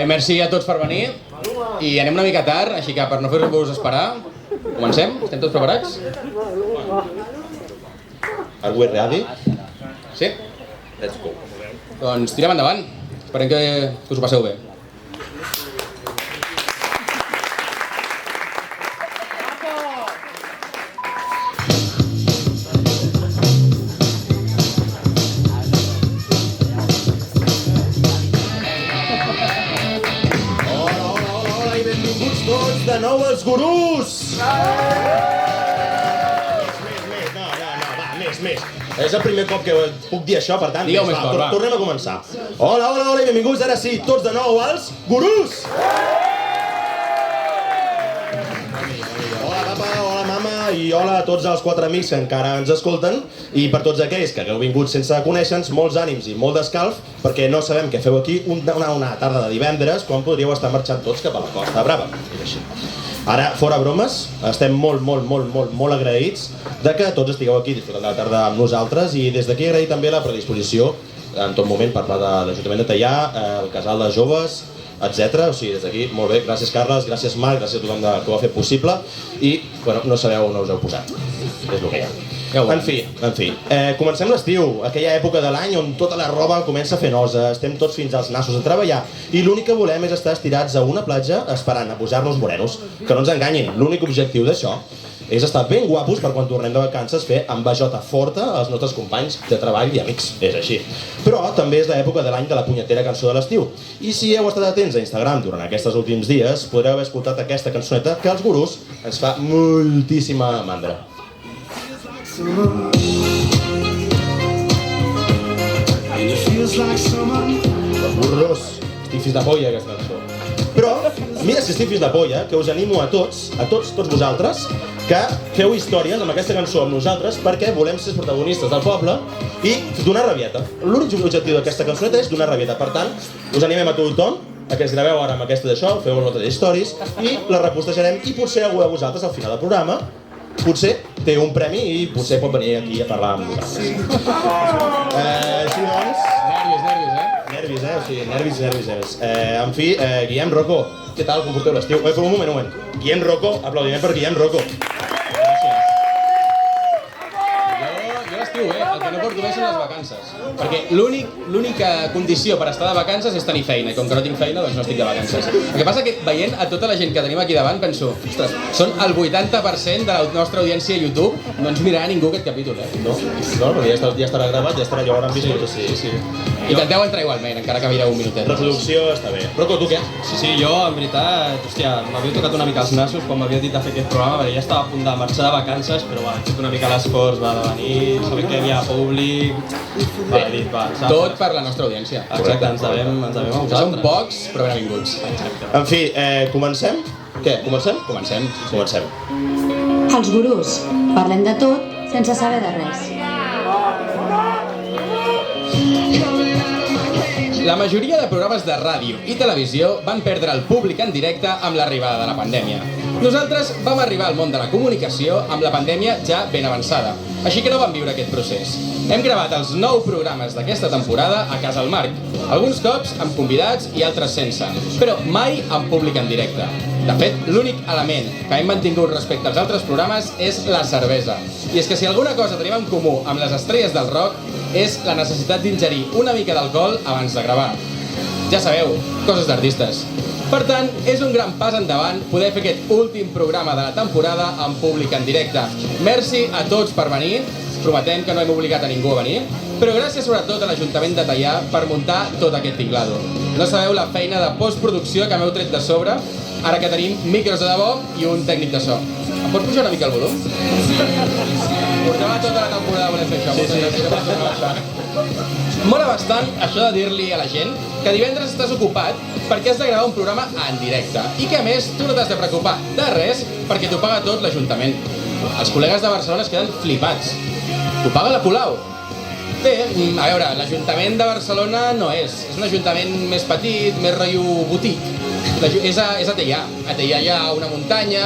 Merci a tots per venir i anem una mica tard, així que per no fer-vos esperar, comencem? Estem tots preparats? Are we ready? Sí? Let's go. Doncs tirem endavant. Esperem que us ho passeu bé. Hola i benvinguts tots de nou als gurús! Més. És el primer cop que puc dir això, per tant, tornem a començar. Hola i benvinguts, ara sí, tots de nou als gurús! Hola papa, hola mama i hola a tots els 4 amics que encara ens escolten i per tots aquells que hagueu vingut sense conèixer-nos, molts ànims i molt d'escalf perquè no sabem què feu aquí una tarda de divendres quan podríeu estar marxant tots cap a la Costa Brava. Ara, fora bromes, estem molt agraïts de que tots estigueu aquí disfrutant de la tarda amb nosaltres i des d'aquí agrair també la predisposició en tot moment per part de l'Ajuntament de Teià, el casal de joves, etc. O sigui, des d'aquí, molt bé, gràcies Carles, gràcies Marc, gràcies a tothom que ho ha fet possible i, bueno, no sabeu on us heu posat, és el que hi ha. En fi, comencem l'estiu, aquella època de l'any on tota la roba comença a fer nosa, estem tots fins als nassos a treballar i l'únic que volem és estar estirats a una platja esperant a posar-nos morenos. Que no ens enganyin, l'únic objectiu d'això és estar ben guapos per quan tornem de vacances fer envejota forta als nostres companys de treball i amics, és així. Però també és l'època de l'any de la punyetera cançó de l'estiu i si heu estat atents a Instagram durant aquests últims dies podreu haver escoltat aquesta cançoneta que als gurús ens fa moltíssima mandra. Burros, estic fins de polla aquesta cançó. Però, mira si estic fins de polla, que us animo a tots vosaltres, que feu històries amb aquesta cançó amb nosaltres perquè volem ser protagonistes del poble i donar rabieta. L'únic objectiu d'aquesta cançoneta és donar rabieta. Per tant, us animem a tothom a que ens graveu ara amb aquesta d'això, feu una nota d'històries i la repostejarem i potser algú de vosaltres al final del programa potser té un premi i potser pot venir aquí a parlar amb nosaltres. Així doncs... Nervis. En fi, Guillem Rocco, què tal, com porteu l'estiu? Un moment. Guillem Rocco, aplaudiment per Guillem Rocco. Gràcies. Jo l'estiu, el que no porto bé són les vacances. Perquè l'única condició per estar de vacances és tenir feina, i com que no tinc feina, doncs no estic de vacances. El que passa que veient a tota la gent que tenim aquí davant, penso, ostres, són el 80% de la nostra audiència a YouTube, no ens mirarà ningú aquest capítol, No, perquè ja estarà gravat, ja estarà allò ara en viscut. Sí. Intenteu entrar igualment, encara que mireu un minutet. Reproducció està bé. Rocco, tu què? Sí, jo, en veritat, hòstia, m'havia tocat una mica els nassos quan m'havia dit de fer aquest programa, perquè ja estava a punt de marxar de vacances, però he fet una mica l'esforç, de venir, saber que hi havia públic... He dit, tot per la nostra audiència. Exacte, ens devem a vosaltres. Que són pocs, però benvinguts. En fi, comencem? Què, comencem? Comencem. Els gurús, parlem de tot sense saber de res. La majoria de programes de ràdio i televisió van perdre el públic en directe amb l'arribada de la pandèmia. Nosaltres vam arribar al món de la comunicació amb la pandèmia ja ben avançada, així que no vam viure aquest procés. Hem gravat els 9 programes d'aquesta temporada a casa al Marc, alguns cops amb convidats i altres sense, però mai amb públic en directe. De fet, l'únic element que hem mantingut respecte als altres programes és la cervesa. I és que si alguna cosa tenim en comú amb les estrelles del rock és la necessitat d'ingerir una mica d'alcohol abans de gravar. Ja sabeu, coses d'artistes. Per tant, és un gran pas endavant poder fer aquest últim programa de la temporada amb públic en directe. Merci a tots per venir, prometem que no hem obligat a ningú a venir, però gràcies sobretot a l'Ajuntament de Teià per muntar tot aquest tinglado. No sabeu la feina de postproducció que m'heu tret de sobre, ara que tenim micros de debò i un tècnic de so. Em pots pujar una mica el volum? Portava tota la temporada volem fer això, moltes gràcies per tornar. Mola bastant això de dir-li a la gent que divendres estàs ocupat perquè has de gravar un programa en directe i que a més tu no t'has de preocupar de res perquè t'ho paga tot l'Ajuntament. Els col·legues de Barcelona es queden flipats. T'ho paga la Colau. Bé, a veure, l'Ajuntament de Barcelona no és un ajuntament més petit, més rotllo botic. És a Teià. A Teià hi ha una muntanya,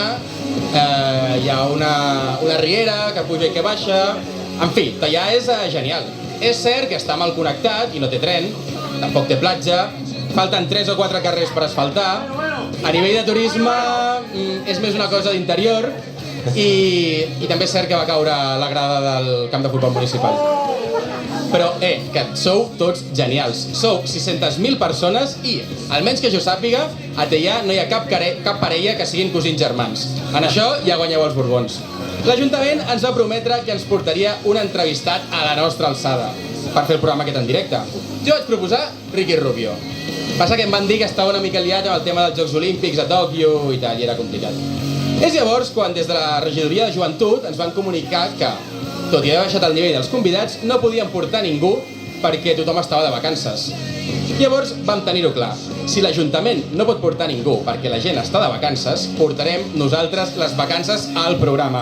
hi ha una riera que puja i que baixa. En fi, Teià és genial. És cert que està mal connectat i no té tren, tampoc té platja, falten 3 o 4 carrers per asfaltar. A nivell de turisme és més una cosa d'interior i també és cert que va caure la grada del camp de futbol municipal. Però, que sou tots genials. Sou 600.000 persones i, almenys que jo sàpiga, a Teià no hi ha cap parella que siguin cosins germans. En això ja guanyeu els Borbons. L'Ajuntament ens va prometre que ens portaria un entrevistat a la nostra alçada per fer el programa aquest en directe. Jo vaig proposar Ricky Rubio. Passa que em van dir que estava una mica liat amb el tema dels Jocs Olímpics a Tòquio i tal, i era complicat. És llavors quan des de la regidoria de joventut ens van comunicar que, tot i haver baixat el nivell dels convidats, no podien portar ningú perquè tothom estava de vacances. Llavors vam tenir-ho clar. Si l'Ajuntament no pot portar ningú perquè la gent està de vacances, portarem nosaltres les vacances al programa.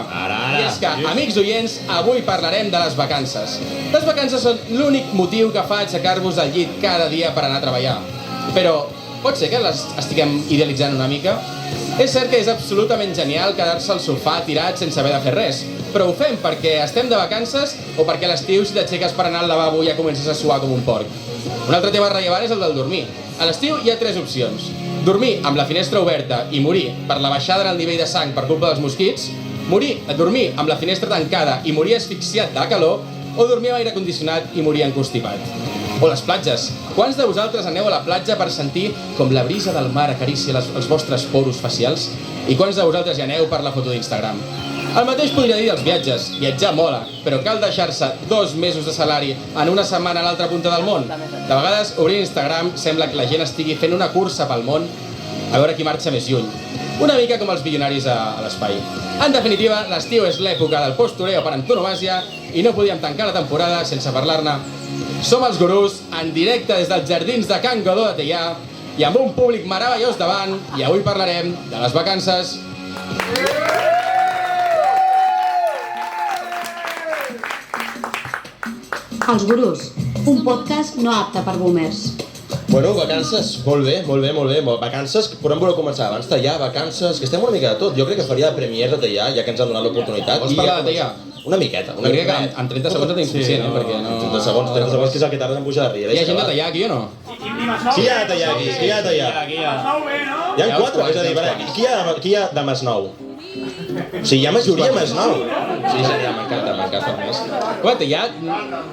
I és que, amics oients, avui parlarem de les vacances. Les vacances són l'únic motiu que fa aixecar-vos al llit cada dia per anar a treballar. Però pot ser que les estiguem idealitzant una mica? És cert que és absolutament genial quedar-se al sofà tirat sense haver de fer res, però ho fem perquè estem de vacances o perquè a l'estiu si t'aixeques per anar al lavabo ja comences a suar com un porc. Un altre tema rellevant és el del dormir. A l'estiu hi ha 3 opcions. Dormir amb la finestra oberta i morir per la baixada en el nivell de sang per culpa dels mosquits, dormir amb la finestra tancada i morir asfixiat de calor, o dormir amb aire condicionat i morir encostipat. O les platges. Quants de vosaltres aneu a la platja per sentir com la brisa del mar acaricia els vostres poros facials? I quants de vosaltres hi aneu per la foto d'Instagram? El mateix podria dir dels viatges. Viatjar mola, però cal deixar-se 2 mesos de salari en una setmana a l'altra punta del món. De vegades, obrint Instagram, sembla que la gent estigui fent una cursa pel món a veure qui marxa més lluny. Una mica com els bilionaris a l'espai. En definitiva, l'estiu és l'època del postureo per antonomàsia i no podíem tancar la temporada sense parlar-ne. Som els gurús, en directe des dels jardins de Can Godó de Teià i amb un públic meravellós davant, i avui parlarem de les vacances. Els Gurús, un podcast no apte per boomers. Bueno, vacances, molt bé. Vacances, podem voler començar abans. Teià, vacances, que estem una mica de tot. Jo crec que faria de premier de Teià, ja que ens han donat l'oportunitat. Vols parlar de Teià? Una miqueta. Jo crec que en 30 segons no tinc suficient, perquè no... 30 segons, que és el que tardes en pujar de Riera. Hi ha gent de Teià aquí o no? Qui hi ha de Teià aquí? Qui hi ha de Teià? Hi ha 4, és a dir, qui hi ha de Masnou? O sigui, hi ha majoria a Masnou. Sí, genial, m'encanta més. Home, Teià,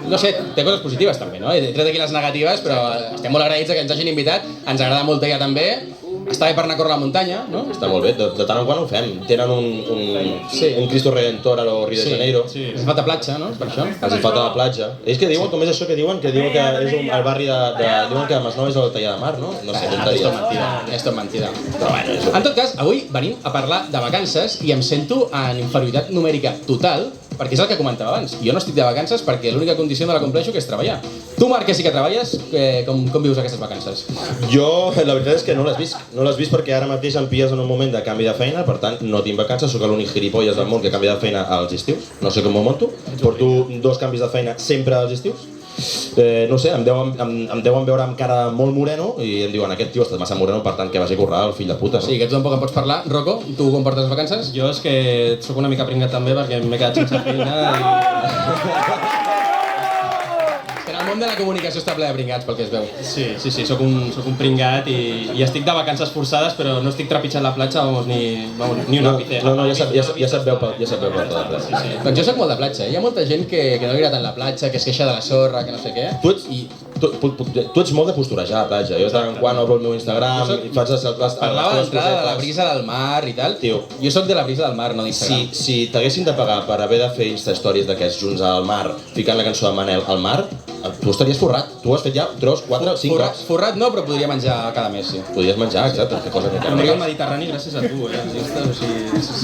no sé, té coses positives també, no? He tret aquí les negatives, però estem molt agraïts que ens hagin invitat. Ens agrada molt Teià també. Està bé per anar a córrer a la muntanya, no? Està molt bé, de tant en quant ho fem. Tenen un Cristo Redentor a Rio de Janeiro. Sí, els falta platja, no? Per això. Els falta la platja. És que diuen, com és això que diuen? Que diuen que és el barri diuen que Masnou és el Teià de Mar, no? No sé, és tot mentida. Però bueno, en tot cas, avui venim a parlar de vacances i em sento en inferioritat numèrica total, perquè és el que comentava abans. Jo no estic de vacances perquè l'única condició no la compleixo, que és treballar. Tu, Marc, que sí que treballes, com vius aquestes vacances? Jo, la veritat és que no les visc. No les visc perquè ara mateix em pilles en un moment de canvi de feina, per tant, no tinc vacances, sóc l'únic gilipolles del món que canvia de feina als estius. No sé com m'ho monto. Porto 2 canvis de feina sempre als estius. No sé, em deuen veure amb cara molt moreno i em diuen, aquest tio està massa moreno, per tant que vagi a currar el fill de puta, no? Sí, que tu tampoc en pots parlar. Rocco, tu com portes les vacances? Jo és que sóc una mica pringat també perquè m'he quedat sense feina i... El món de la comunicació està ple de pringats, pel que es veu. Sí, sóc un pringat i estic de vacances forçades, però no estic trepitjant la platja, ni un àpice. No, ja se't veu per tota la platja. Sí. Doncs jo soc molt de platja. Hi ha molta gent que no li agrada tant la platja, que es queixa de la sorra, que no sé què. Tu ets molt de posturejar a la platja. Jo de tant en quant obro el meu Instagram i faig les parlava d'entrada de la brisa del mar i tal. Tio, jo soc de la brisa del mar, no d'Instagram. Si t'haguessin de pagar per haver de fer Insta-stories d'aquests junts al mar, ficant la cançó de Manel al mar, tu estaries forrat. Tu has fet ja 3, 4, 5 cops. Forrat no, però podria menjar cada mes, sí. Podries menjar, exacte. Que cosa que m'he al Mediterrani gràcies a tu,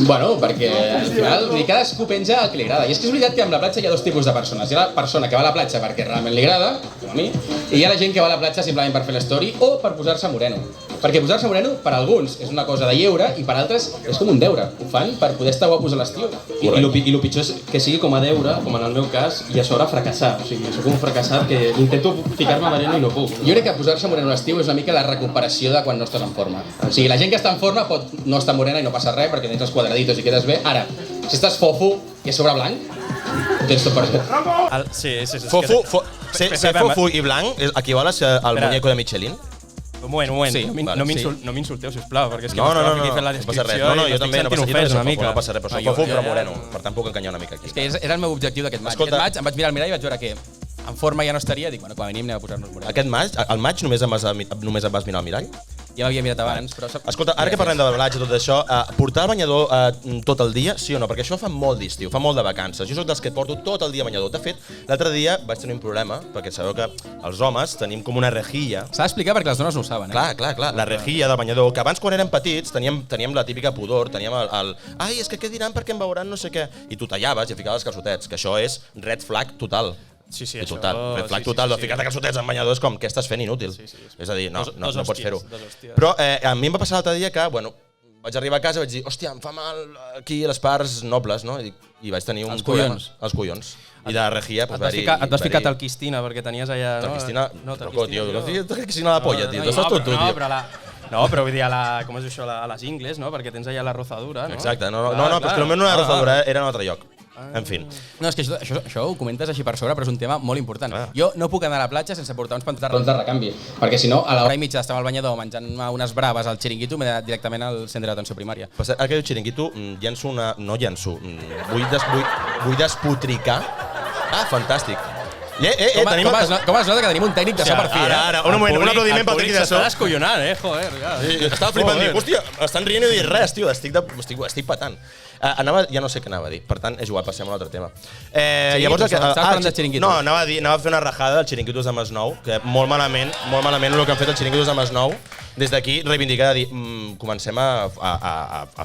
Bueno, perquè al final cadascú penja el que li agrada. I és que és veritat que amb la platja hi ha 2 tipus de persones. Hi ha la persona que va a la platja perquè realment li agrada, com a mi, i hi ha la gent que va a la platja simplement per fer l'story o per posar-se moreno. Perquè posar-se moreno, per alguns, és una cosa de lleure i per altres és com un deure. Ho fan per poder estar guapos a l'estiu. I el pitjor és que sigui com a deure, com en el meu cas, i a sobre fracassar. O sigui, soc un fracassat que intento ficar-me moreno i no puc. Jo crec que posar-se moreno a l'estiu és una mica la recuperació de quan no estàs en forma. O sigui, la gent que està en forma pot no estar morena i no passa res perquè tens els quadraditos i quedes bé. Ara, si estàs fofo i a sobre blanc, ho tens tot perdut. Ser fofo i blanc equival a ser el muñeco de Michelin? Un moment, Sí, no m'insulteu, sisplau, perquè és que No, aquí fent la no passa res. descripció No, i jo m'estic també no sentint passa ofès una res. mica. No passa res, però soc fofo però moreno. Per tant, puc enganyar una mica aquí. És que era el meu objectiu d'aquest maig. Escolta. Aquest maig em vaig mirar al mirall i vaig veure que en forma ja no estaria, dic, bueno, com a mínim anem a posar-nos moreno. Aquest maig, al maig només et vas mirar al mirall? Ja m'havia mirat abans, però... Escolta, ara que parlem de blanatge i tot això, portar el banyador tot el dia, sí o no? Perquè això fa molt d'estiu, fa molt de vacances. Jo sóc dels que porto tot el dia banyador. De fet, l'altre dia vaig tenir un problema, perquè sabeu que els homes tenim com una rejilla. S'ha d'explicar perquè les dones no ho saben, Clar, la rejilla del banyador, que abans quan érem petits teníem la típica pudor, teníem el ai, és que què diran perquè em veuran no sé què, i tu tallaves i ficaves els calçotets, que això és red flag total. Sí, I total, red flag total, de ficar-te calçotets en banyador és com, què estàs fent inútil? És a dir, no pots fer-ho. Però a mi em va passar l'altre dia que, bueno, vaig arribar a casa i vaig dir, hòstia, em fa mal aquí les parts nobles, no? I vaig tenir un problema. Els collons. I de la rejilla, pues, et vas ficar talquistina perquè tenies allà... Talquistina? No, Loco, tio, talquistina a la polla, tio. Estàs tot tu, tio. No, però vull dir, com és això, a les ingles, no? Perquè tens allà la rozadura, no? Exacte, no, però és que potser no era rozadura, era en un altre lloc. En fi. No, és que això ho comentes així per sobre, però és un tema molt important. Jo no puc anar a la platja sense portar uns pantalons de recanvi, perquè si no, a l'hora i mitja d'estar al banyador menjant unes braves al xiringuito m'he anat directament al centre d'atenció primària. Ara que diu xiringuito, llenço una... No llenço, vull despotricar. Ah, fantàstic. Com es nota que tenim un tècnic de so per fi, Ara, un moment, un aplaudiment pel tècnic de so. S'està descollonant, joder. Estava flipant, dic, hòstia, estan rient i dic res, tio, estic patant. Ja no sé què anava a dir, per tant, és igual, passem a un altre tema. Llavors, estaves parlant de xiringuitos. No, anava a fer una rajada del xiringuitos de Masnou, que molt malament el que han fet els xiringuitos de Masnou. Des d'aquí reivindicar de dir, comencem a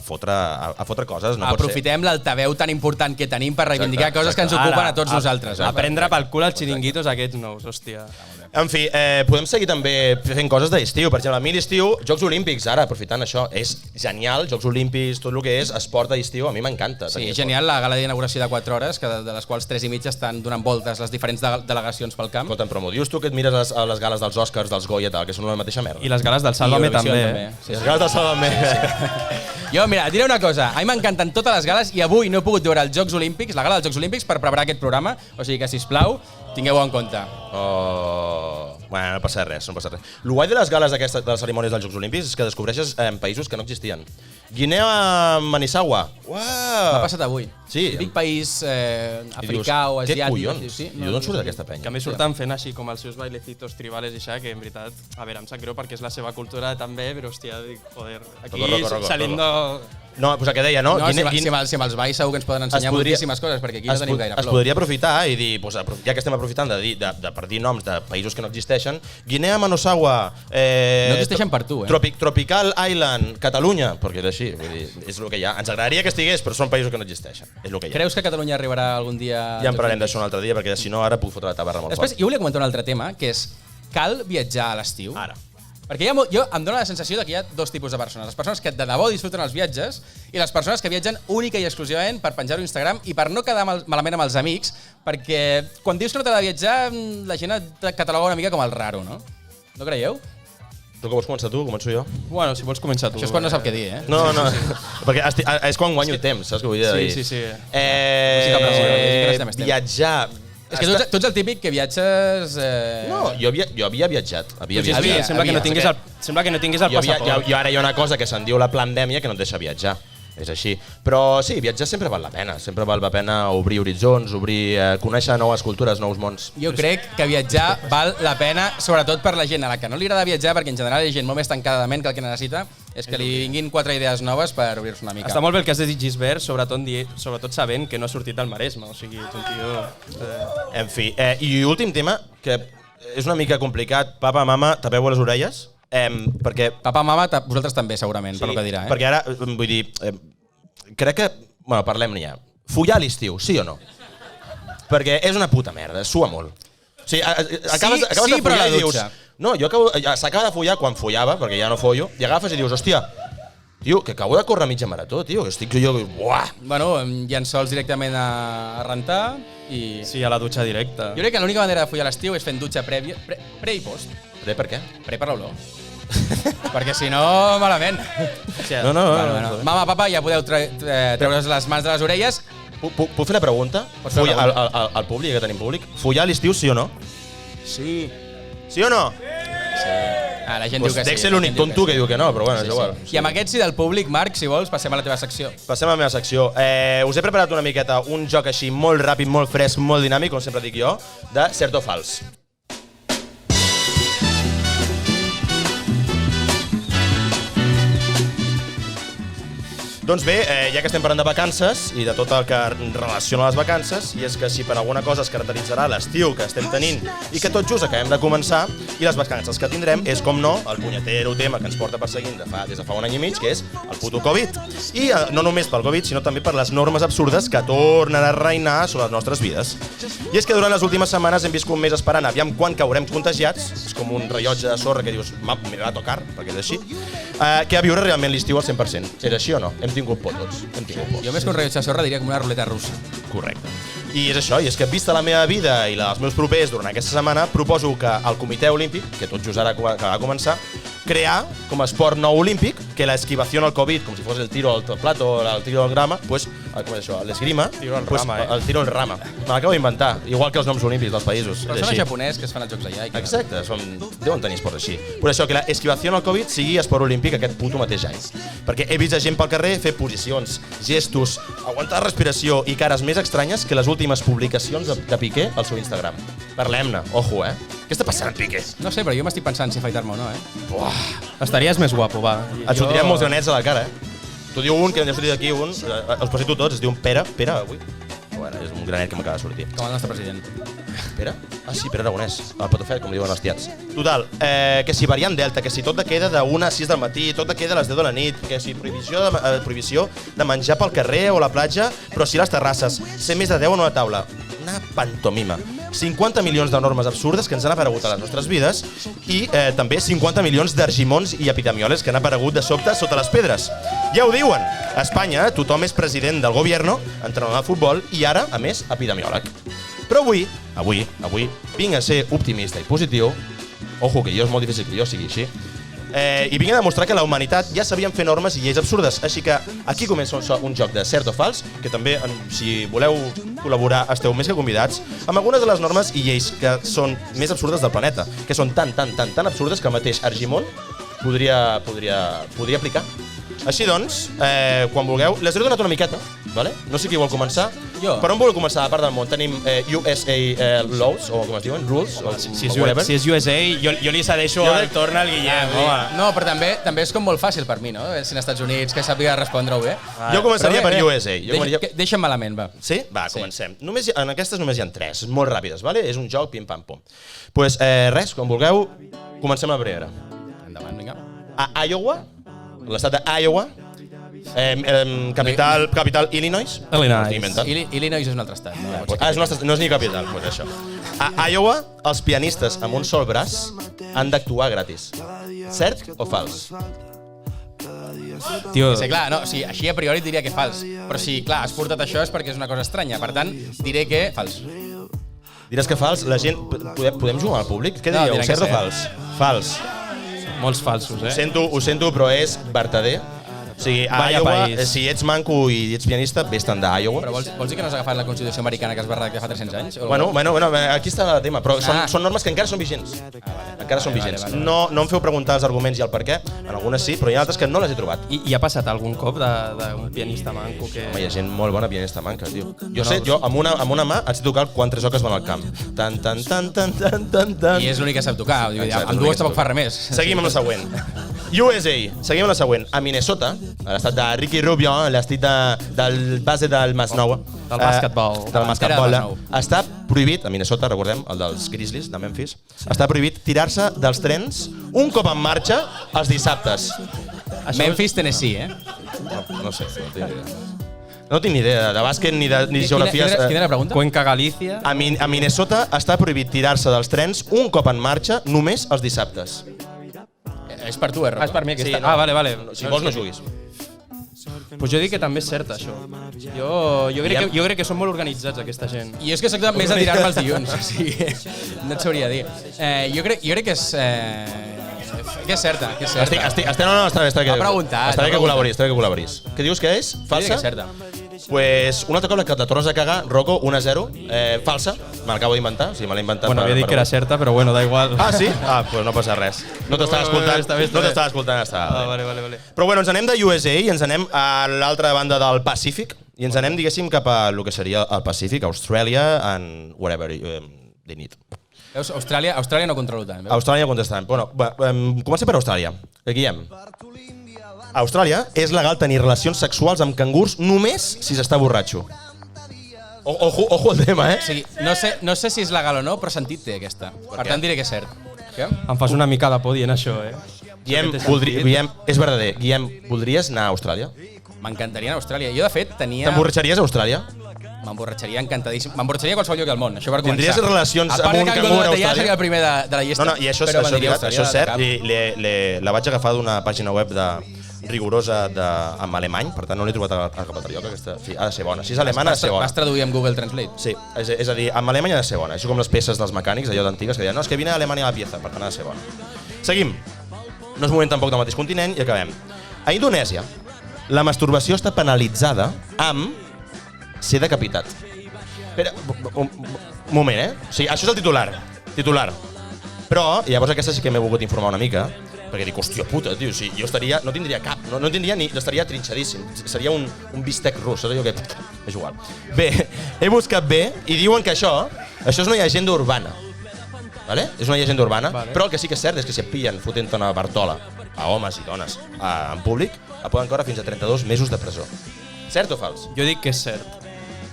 fotre coses, no pot ser. Aprofitem l'altaveu tan important que tenim per reivindicar coses que ens ocupen a tots nosaltres. A prendre pel cul els xiringuitos aquests nous, hòstia. En fi, podem seguir també fent coses d'estiu. Per exemple, a mi l'estiu, Jocs Olímpics, ara, aprofitant això, és genial, Jocs Olímpics, tot el que és esport d'estiu, a mi m'encanta. Sí, genial, la gala d'inauguració de 4 hores, de les quals 3 i mitja estan donant voltes les diferents delegacions pel camp. Escolta'm, però m'ho dius tu que et mires les gales dels Oscars, dels Goya i tal, que són la mateixa merda. I les gales del Sálvame també. Les gales del Sálvame. Jo, mira, et diré una cosa, a mi m'encanten totes les gales i avui no he pogut veure els Jocs Olímpics, la gala dels Jocs Olímpics, per preparar aquest programa, o sigui que, sisplau, tingueu-ho en compte. Bueno, no passa res, no passa res. El guai de les gales de les cerimònies dels Jocs Olímpics és que descobreixes països que no existien. Guinea-Manissauga. M'ha passat avui. Sí. Típic país africà o asiàtic. Què collons? I d'on surt aquesta penya? Que a més surten fent així com els seus bailecitos tribales i això, que en veritat, a veure, em sap greu perquè és la seva cultura també, però hòstia, dic, joder, aquí saliendo... No, doncs el que deia, no? Si amb els balls segur que ens poden ensenyar moltíssimes coses, perquè aquí no tenim gaire flow. Es podria aprofitar i dir, ja que estem aprofitant per dir noms de països que no existeixen, Guinea-Manissauga... No existeixen per tu, Tropical Island, Catalunya, perquè és així, vull dir, és el que hi ha. Ens agradaria que estigués, però són països que no existeixen. És el que hi ha. Creus que Catalunya arribarà algun dia... Ja en parlarem d'això un altre dia, perquè si no ara puc fotre la tabarra molt fort. Després, jo volia comentar un altre tema, que és, cal viatjar a l'estiu? Ara. Perquè jo em dóna la sensació que hi ha dos tipus de persones. Les persones que de debò disfruten els viatges i les persones que viatgen única i exclusivament per penjar-ho a Instagram i per no quedar malament amb els amics, perquè quan dius que no t'ha de viatjar, la gent et cataloga una mica com el raro, no? No creieu? Tu que vols començar tu, començo jo? Bueno, si vols començar tu. Això és quan no sap què dir, eh? No, perquè és quan guanyo temps, saps què vull dir? Sí. Viatjar... És que tu ets el típic que viatges... No, jo havia viatjat. Sembla que no tinguis el passaport. I ara hi ha una cosa que se'n diu la pandèmia que no et deixa viatjar. És així. Però sí, viatjar sempre val la pena. Sempre val la pena obrir horitzons, conèixer noves cultures, nous mons. Jo crec que viatjar val la pena, sobretot per la gent a la que no li agrada viatjar, perquè en general hi ha gent molt més tancada de ment que el que necessita, és que li vinguin 4 idees noves per obrir-se una mica. Està molt bé el que has dit, Gisbert, sobretot sabent que no ha sortit del Maresme. O sigui, ets un tio... En fi, i últim tema, que és una mica complicat. Papa, mama, tapeu les orelles. Perquè... Papa, mama, vosaltres també, segurament, per el que dirà. Perquè ara, vull dir, crec que... Bueno, parlem-ne ja. Follar a l'estiu, sí o no? Perquè és una puta merda, sua molt. O sigui, acabes de follar i dius... No, s'acaba de follar quan follava, perquè ja no follo, i agafes i dius, hòstia, tio, que acabo de córrer mitja marató, tio, estic jo... Buah! Bueno, llençols directament a rentar i... Sí, a la dutxa directa. Jo crec que l'única manera de follar a l'estiu és fent dutxa prèvia, pre i post. Pre per què? Pre per l'olor. Perquè si no, malament. No. Mama, papa, ja podeu treure's les mans de les orelles. Puc fer una pregunta? Al públic, que tenim públic. Follar a l'estiu, sí o no? Sí. Sí o no? Sí. La gent diu que sí. Dec ser l'únic tonto que diu que no, però bueno, és igual. I amb aquest sí del públic, Marc, si vols, passem a la teva secció. Passem a la meva secció. Us he preparat una miqueta un joc així molt ràpid, molt fresc, molt dinàmic, com sempre dic jo, de cert o fals. Doncs bé, ja que estem parlant de vacances i de tot el que relaciona les vacances, i és que si per alguna cosa es caracteritzarà l'estiu que estem tenint i que tot just acabem de començar, i les vacances que tindrem és, com no, el punyetero tema que ens porta perseguint des de fa un any i mig, que és el puto Covid. I no només pel Covid, sinó també per les normes absurdes que tornen a reinar sobre les nostres vides. I és que durant les últimes setmanes hem viscut més esperant aviam quan caurem contagiats, és com un rellotge de sorra que dius, me va a tocar, perquè és així, que a viure realment l'estiu al 100%. És així o no? Hem tingut por tots. Jo més que un rellotge de sorra diria com una ruleta russa. Correcte. I és això, i és que vista la meva vida i la dels meus propers durant aquesta setmana, proposo que el Comitè Olímpic, que tot just ara acaba de començar, crear com a esport nou olímpic que l'esquivació al Covid, com si fos el tiro al plato o el tiro al grama, pues, com és això, l'esgrima, el tiro al rama. Me l'acabo d'inventar, igual que els noms olímpics dels països. Però són els japonès que es fan els jocs allà. Exacte, deuen tenir esports així. Per això que l'esquivació al Covid sigui esport olímpic aquest puto mateix any. Perquè he vist gent pel carrer fer posicions, gestos, aguantar respiració i cares més estranyes que les últimes publicacions de Piqué al seu Instagram. Parlem-ne, ojo, Què està passant, Piqué? No sé, però jo m'estic pensant si afaitar-me o no, Buah. Estaries més guapo, va. Et sortiran molts granets a la cara, T'ho diu un, que n'he sortit d'aquí un, els presento tots, es diu Pere, avui. Bueno, és un granet que m'acaba de sortir. Com el nostre president. Pere? Ah, sí, Pere Aragonès. El Patofet, com li diuen els tiats. Total, que si variant Delta, que si tot queda de 1 a 6 del matí, tot queda a les 10 de la nit, que si prohibició de menjar pel carrer o a la platja, però sí a les terrasses, ser més de 10 en una taula. Una pantomima. 50 milions de normes absurdes que ens han aparegut a les nostres vides i també 50 milions d'argimons i epidemioles que han aparegut de sobte sota les pedres. Ja ho diuen, a Espanya tothom és president del gobierno, entrenador de futbol i ara, a més, epidemiòleg. Però avui, vinc a ser optimista i positiu, ojo, que és molt difícil que jo sigui així, i vinc a demostrar que la humanitat ja sabien fer normes i lleis absurdes. Així que aquí comença un joc de cert o fals, que també, si voleu col·laborar, esteu més que convidats, amb algunes de les normes i lleis que són més absurdes del planeta, que són tan absurdes que el mateix Argimon podria aplicar. Així doncs, quan vulgueu, les he donat una miqueta, vale? No sé qui vol començar. Jo. Per on voleu començar? A part del món, tenim USA laws, o com es diuen, rules, o si és USA, jo li cedeixo el torn al Guillem. No, però també és com molt fàcil per mi, no? Si en Estats Units, que sàpiga respondre-ho bé. Jo començaria per USA. Deixa'm malament, va. Sí? Va, comencem. En aquestes només hi ha 3, molt ràpides, vale? És un joc pim-pam-pum. Doncs res, quan vulgueu, comencem la primera. Endavant, vinga. A Iowa, l'estat d'Iowa, capital Illinois. Illinois és un altre estat. No és ni capital, doncs això. A Iowa, els pianistes amb un sol braç han d'actuar gratis. Cert o fals? Tio, sí, clar, no, sí, així a priori diria que fals. Però si, clar, has portat això és perquè és una cosa estranya. Per tant, diré que fals. Diràs que fals? La gent... Podem jugar al públic? Què diríeu? Cert o fals? Fals. Molts falsos, Ho sento, però és vertader. O sigui, a Iowa, si ets manco i ets pianista, vés-te'n d'Iowa. Però vols dir que no has agafat la Constitució americana que es va redactar fa 300 anys? Bueno, aquí està el tema, però són normes que encara són vigents. Encara són vigents. No em feu preguntar els arguments i el per què, en algunes sí, però hi ha altres que no les he trobat. I ha passat algun cop d'un pianista manco que... Home, hi ha gent molt bona pianista manca, tio. Jo amb una mà et sé tocar quan 3 oques van al camp. Tan. I és l'únic que sap tocar, amb dues tampoc fa res més. Seguim amb la següent. USA, seguim amb la següent. A Minnesota, a l'estat de Ricky Rubio, a l'estat del base del Masnou, del basquetbol, està prohibit, a Minnesota, recordem, el dels Grizzlies de Memphis, està prohibit tirar-se dels trens un cop en marxa els dissabtes. Memphis, Tennessee, No sé, no tinc ni idea de bàsquet ni de geografia. Quina era la pregunta? Cuenca, Galícia. A Minnesota està prohibit tirar-se dels trens un cop en marxa només els dissabtes. És per tu, Rocco? És per mi aquesta. Vale. Si vols no juguis. Pues jo dic que també és cert, això. Jo crec que són molt organitzats, aquesta gent. I és que soc més a tirar-me els dilluns, o sigui, no et sabria dir. Jo crec que és... Que és certa, que és certa. Està bé que col·laboris. Què dius que és? Falsa? Que és certa. Pues un altre cop que te tornes a cagar, Rocco, 1-0, falsa. l'acabo d'inventar, o sigui, me l'he inventat. Bueno, havia dit que era certa, però bueno, da igual. Ah, sí? Ah, doncs no passa res. No t'estava escoltant, estava bé. Vale. Però bueno, ens anem de USA i ens anem a l'altra banda del Pacífic i ens anem, diguéssim, cap a el que seria el Pacífic, Austràlia and whatever they need. Veus, Austràlia no controlo tant. Austràlia contestant. Bueno, comencem per Austràlia. Guillem. A Austràlia és legal tenir relacions sexuals amb cangurs només si s'està borratxo. Ojo el tema, eh? O sigui, no sé si és legal o no, però sentit té aquesta. Per tant, diré que és cert. Què? Em fas una mica de por dient això, Guillem, és verdader. Guillem, voldries anar a Austràlia? M'encantaria anar a Austràlia. Jo, de fet, tenia... T'emborratxaries a Austràlia? M'emborratxaria encantadíssim. M'emborratxaria a qualsevol lloc del món, això per començar. Tindries relacions amb un cangur a Austràlia? Ja seria el primer de la llista. No, i això és cert. La vaig agafar d'una pàgina web rigorosa en alemany, per tant no l'he trobat a cap altre lloc. Ha de ser bona. Si és alemana, ha de ser bona. Vas traduir amb Google Translate? Sí, és a dir, en alemany ha de ser bona. Això com les peces dels mecànics, allò d'antigues, que deien, no, és que vine a Alemanya la pieza, per tant ha de ser bona. Seguim. No es movem tampoc del mateix continent i acabem. A Indonèsia, la masturbació està penalitzada amb ser decapitat. Espera, un moment, eh? O sigui, això és el titular. Però, llavors aquesta sí que m'he volgut informar una mica, perquè dic, hòstia puta, tio, si jo no tindria cap, no tindria ni, estaria trinxadíssim, seria un bistec rus, saps allò que... És igual. Bé, he buscat bé i diuen que això és una llegenda urbana. Vale? És una llegenda urbana, però el que sí que és cert és que si et pillen fotent una bartola a homes i dones en públic, et poden córrer fins a 32 mesos de presó. Cert o fals? Jo dic que és cert.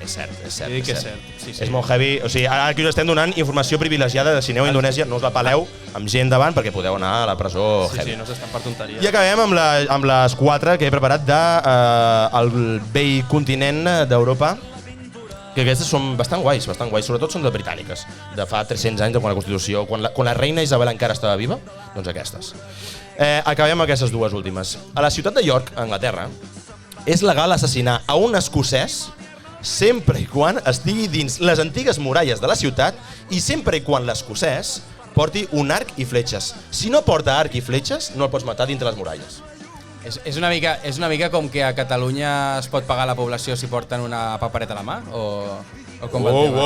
És cert. Jo dic que és cert. Sí. És molt heavy. O sigui, ara aquí us estem donant informació privilegiada de si aneu a Indonèsia, no us la peleu amb gent davant perquè podeu anar a la presó heavy. Sí, no s'estan per tonteries. I acabem amb les 4 que he preparat del vell continent d'Europa, que aquestes són bastant guais, sobretot són de britàniques, de fa 300 anys, de quan la Constitució, quan la reina Isabel encara estava viva, doncs aquestes. Acabem amb aquestes dues últimes. A la ciutat de York, a Anglaterra, és legal assassinar a un escocès sempre i quan estigui dins les antigues muralles de la ciutat i sempre i quan l'escocès porti un arc i fletxes. Si no porta arc i fletxes, no el pots matar dintre les muralles. És una mica com que a Catalunya es pot pagar la població si porten una papereta a la mà? O com va el tema?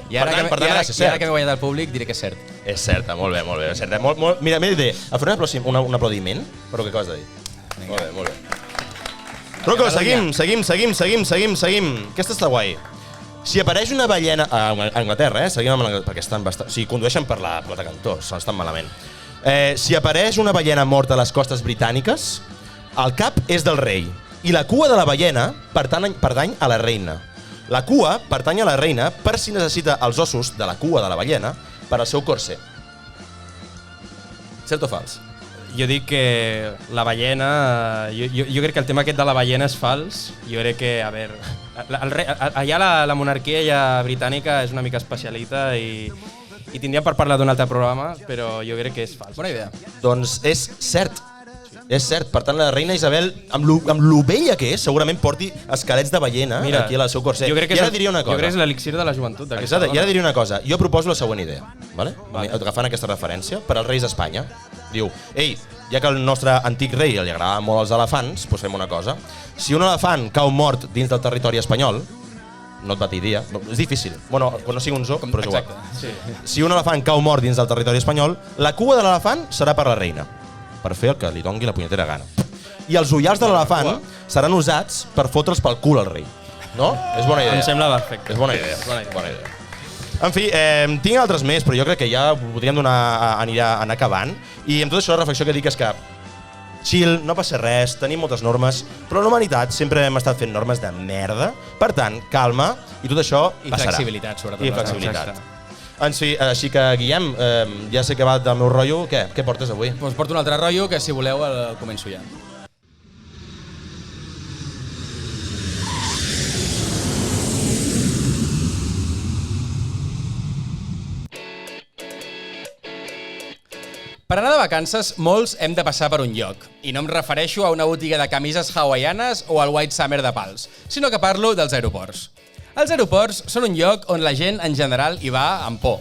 I ara que m'he guanyat el públic diré que és cert. És certa, molt bé. És certa. Mira, m'he dit, a fer un aplaudiment per el que acabes de dir. Molt bé. Rocco, seguim. Aquesta està guai. Si apareix una ballena... A Anglaterra, seguim amb l'Anglaterra, perquè estan bastant... O sigui, condueixen per la Plata Cantó, estan malament. Si apareix una ballena morta a les costes britàniques, el cap és del rei i la cua de la ballena pertany a la reina. La cua pertany a la reina per si necessita els ossos de la cua de la ballena per al seu corser. Cert o fals? Jo dic que la ballena... Jo crec que el tema aquest de la ballena és fals. Jo crec que, a veure... Allà la monarquia britànica és una mica especialita i tindríem per parlar d'un altre programa, però jo crec que és fals. Bona idea. Doncs és cert. És cert. Per tant, la reina Isabel, amb lo vella que és, segurament porti esquelets de ballena aquí al seu corset. Jo crec que I ara diria una cosa. Jo crec que és l'elixir de la joventut. Exacte. I ara diria una cosa. Jo proposo la següent idea. Agafant aquesta referència, per als reis d'Espanya. Diu, ei, ja que al nostre antic rei li agradaven molt els elefants, doncs fem una cosa. Si un elefant cau mort dins del territori espanyol, no et batiria, és difícil. Bueno, quan no sigui un zoo, però és igual. Si un elefant cau mort dins del territori espanyol, la cua de l'elefant serà per la reina, per fer el que li dongui la punyetera gana. I els ullals de l'elefant seran usats per fotre'ls pel cul al rei. No? És bona idea. Em sembla perfecte. És bona idea. En fi, tinc altres més, però jo crec que ja podríem anar acabant. I amb tot això la reflexió que dic és que chill, no passa res, tenim moltes normes, però la humanitat sempre hem estat fent normes de merda. Per tant, calma, i tot això passarà. I flexibilitat, sobretot. I flexibilitat. En fi, així que, Guillem, ja sé que va del meu rotllo. Què portes avui? Doncs porto un altre rotllo, que si voleu el començo ja. Per anar de vacances, molts hem de passar per un lloc. I no em refereixo a una botiga de camises hawaianes o al White Summer de Pals, sinó que parlo dels aeroports. Els aeroports són un lloc on la gent en general hi va amb por.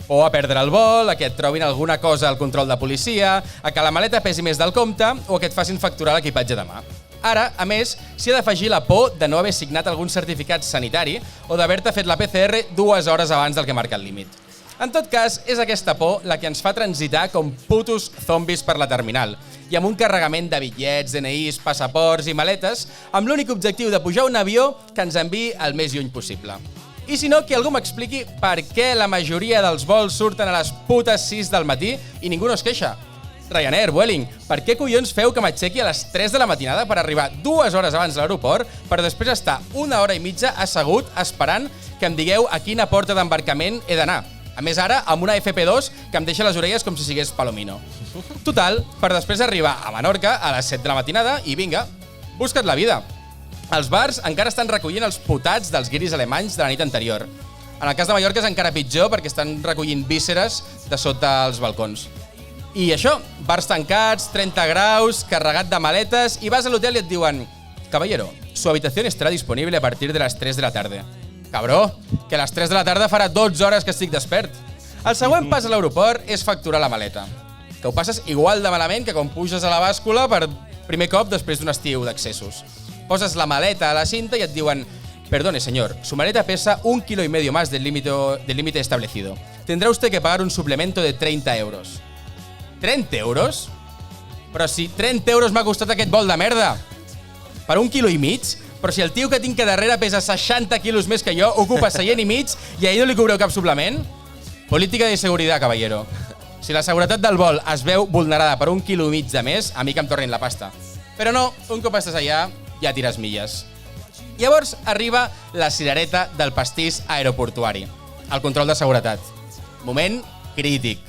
Por a perdre el vol, a que et trobin alguna cosa al control de policia, a que la maleta pesi més del compte o a que et facin facturar l'equipatge de mà. Ara, a més, s'hi ha d'afegir la por de no haver signat algun certificat sanitari o d'haver-te fet la PCR 2 hores abans del que marca el límit. En tot cas, és aquesta por la que ens fa transitar com putos zombis per la terminal i amb un carregament de bitllets, DNIs, passaports i maletes amb l'únic objectiu de pujar un avió que ens enviï el més lluny possible. I si no, que algú m'expliqui per què la majoria dels vols surten a les putes 6 del matí i ningú no es queixa. Ryanair, Vueling, per què collons feu que m'aixequi a les 3 de la matinada per arribar 2 hores abans a l'aeroport per després estar 1 hora i mitja assegut esperant que em digueu a quina porta d'embarcament he d'anar? A més ara, amb una FP2 que em deixa les orelles com si sigués Palomino. Total, per després arribar a Menorca a les 7 de la matinada i vinga, busca't la vida. Els bars encara estan recollint els putats dels guiris alemanys de la nit anterior. En el cas de Mallorca és encara pitjor perquè estan recollint vísceres de sota els balcons. I això, bars tancats, 30 graus, carregat de maletes i vas a l'hotel i et diuen «Caballero, su habitación estará disponible a partir de las 3 de la tarde». Cabró, que a les 3 de la tarda farà 12 hores que estic despert. El següent pas a l'aeroport és facturar la maleta, que ho passes igual de malament que quan puges a la bàscula per primer cop després d'un estiu d'accessos. Poses la maleta a la cinta i et diuen «Perdone, señor, su maleta pesa 1,5 kg más del límite establecido. Tendrá usted que pagar un suplemento de 30 euros». 30 euros? Però si 30 euros m'ha costat aquest bol de merda! Per 1,5 kg? Però si el tio que tinc a darrere pesa 60 quilos més que jo, ocupa seient i mig i ahir no li cobreu cap suplement? Política de seguretat, caballero. Si la seguretat del vol es veu vulnerada per 1,5 kg de més, a mi que em tornin la pasta. Però no, un cop estàs allà, ja tires milles. Llavors arriba la cirereta del pastís aeroportuari, el control de seguretat. Moment crític.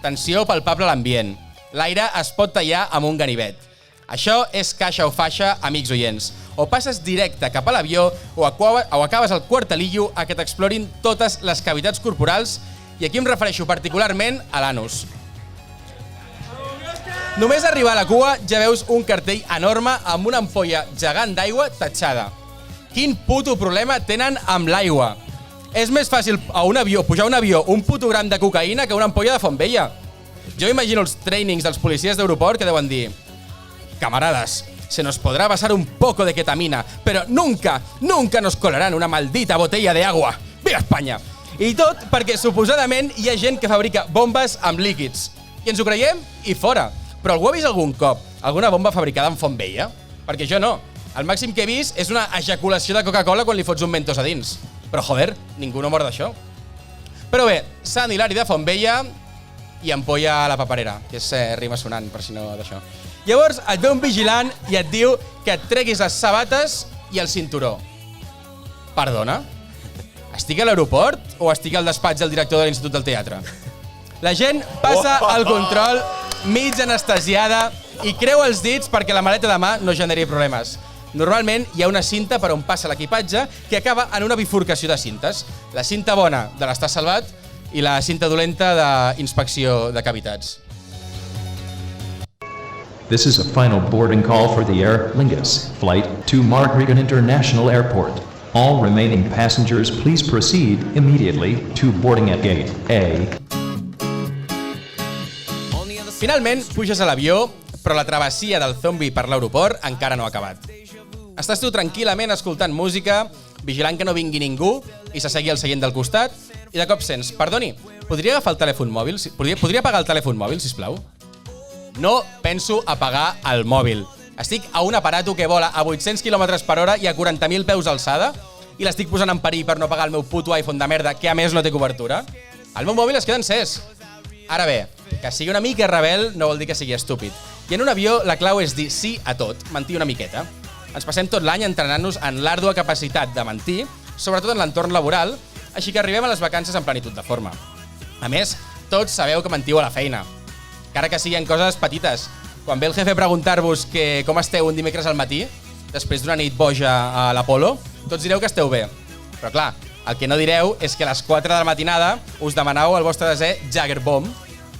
Tensió palpable a l'ambient. L'aire es pot tallar amb un ganivet. Això és caixa o faixa, amics oients. O passes directe cap a l'avió o acabes al quartelillo a que t'explorin totes les cavitats corporals i aquí em refereixo particularment a l'anus. Només arribar a la cua ja veus un cartell enorme amb una ampolla gegant d'aigua tatxada. Quin puto problema tenen amb l'aigua? És més fàcil pujar a un avió un puto gram de cocaïna que una ampolla de font vella. Jo imagino els trainings dels policies d'aeroport que deuen dir «Camaradas, se nos podrá pasar un poco de ketamina, pero nunca nos colarán una maldita botella de agua. ¡Viva Espanya!» I tot perquè suposadament hi ha gent que fabrica bombes amb líquids. I ens ho creiem i fora. Però algú ha vist algun cop alguna bomba fabricada amb font vella? Perquè jo no. El màxim que he vist és una ejaculació de Coca-Cola quan li fots un Mentos a dins. Però, joder, ningú no mor d'això. Però bé, Sant Hilari de Fontvella i ampolla a la paperera, que és rima sonant, per si no d'això. Llavors et ve un vigilant i et diu que et treguis les sabates i el cinturó. Perdona? Estic a l'aeroport o estic al despatx del director de l'Institut del Teatre? La gent passa el control mig anestesiada i creu els dits perquè la maleta de mà no generi problemes. Normalment hi ha una cinta per on passa l'equipatge que acaba en una bifurcació de cintes. La cinta bona de l'estàs salvat i la cinta dolenta d'inspecció de cavitats. This is a final boarding call for the Aer Lingus flight to Mark Regan International Airport. All remaining passengers please proceed immediately to boarding at gate A. Finalment, puges a l'avió, però la travessia del zombi per l'aeroport encara no ha acabat. Estàs tu tranquil·lament escoltant música, vigilant que no vingui ningú i s'assegui al seient del costat i de cop sents, perdoni, podria agafar el telèfon mòbil? Podria apagar el telèfon mòbil, sisplau? No penso apagar el mòbil. Estic a un aparato que vola a 800 km per hora i a 40.000 peus d'alçada i l'estic posant en perill per no pagar el meu puto iPhone de merda, que a més no té cobertura. El meu mòbil es queda encès. Ara bé, que sigui una mica rebel no vol dir que sigui estúpid. I en un avió la clau és dir sí a tot, mentir una miqueta. Ens passem tot l'any entrenant-nos en l'àrdua capacitat de mentir, sobretot en l'entorn laboral, així que arribem a les vacances en plenitud de forma. A més, tots sabeu que mentiu a la feina. Encara que siguin coses petites. Quan ve el jefe a preguntar-vos que com esteu un dimecres al matí, després d'una nit boja a l'Apolo, tots direu que esteu bé. Però clar, el que no direu és que a les 4 de la matinada us demaneu el vostre desè Jägerbomb,